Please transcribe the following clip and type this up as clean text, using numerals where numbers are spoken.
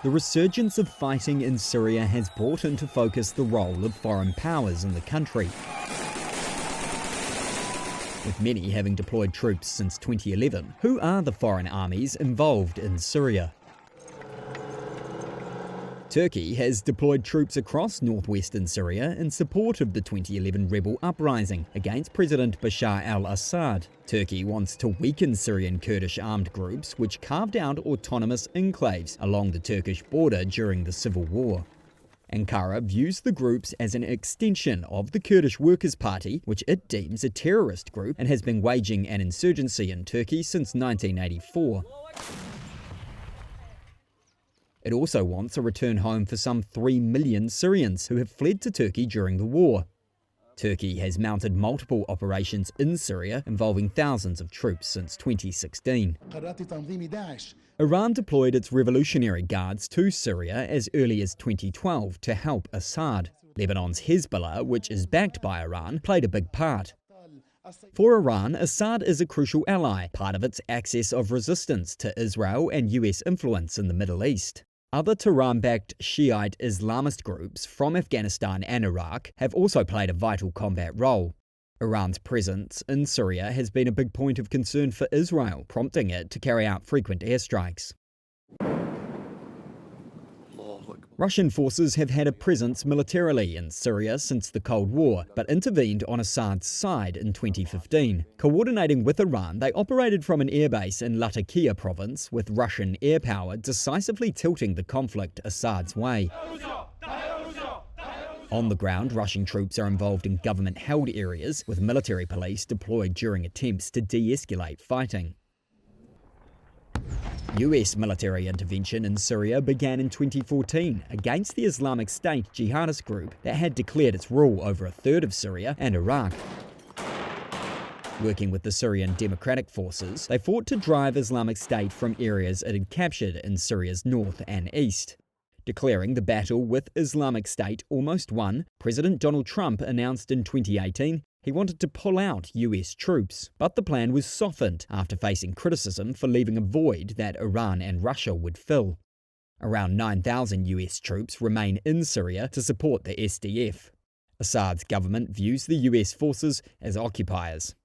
The resurgence of fighting in Syria has brought into focus the role of foreign powers in the country, with many having deployed troops since 2011. Who are the foreign armies involved in Syria? Turkey has deployed troops across northwestern Syria in support of the 2011 rebel uprising against President Bashar al-Assad. Turkey wants to weaken Syrian Kurdish armed groups which carved out autonomous enclaves along the Turkish border during the civil war. Ankara views the groups as an extension of the Kurdish Workers' Party, which it deems a terrorist group and has been waging an insurgency in Turkey since 1984. It also wants a return home for some 3 million Syrians who have fled to Turkey during the war. Turkey has mounted multiple operations in Syria involving thousands of troops since 2016. Iran deployed its Revolutionary Guards to Syria as early as 2012 to help Assad. Lebanon's Hezbollah, which is backed by Iran, played a big part. For Iran, Assad is a crucial ally, part of its axis of resistance to Israel and US influence in the Middle East. Other Tehran-backed Shiite Islamist groups from Afghanistan and Iraq have also played a vital combat role. Iran's presence in Syria has been a big point of concern for Israel, prompting it to carry out frequent airstrikes. Russian forces have had a presence militarily in Syria since the Cold War, but intervened on Assad's side in 2015. Coordinating with Iran, they operated from an airbase in Latakia province, with Russian air power decisively tilting the conflict Assad's way. On the ground, Russian troops are involved in government-held areas, with military police deployed during attempts to de-escalate fighting. US military intervention in Syria began in 2014 against the Islamic State jihadist group that had declared its rule over a third of Syria and Iraq. Working with the Syrian Democratic Forces, they fought to drive Islamic State from areas it had captured in Syria's north and east. Declaring the battle with Islamic State almost won, President Donald Trump announced in 2018 he wanted to pull out US troops, but the plan was softened after facing criticism for leaving a void that Iran and Russia would fill. Around 9,000 US troops remain in Syria to support the SDF. Assad's government views the US forces as occupiers.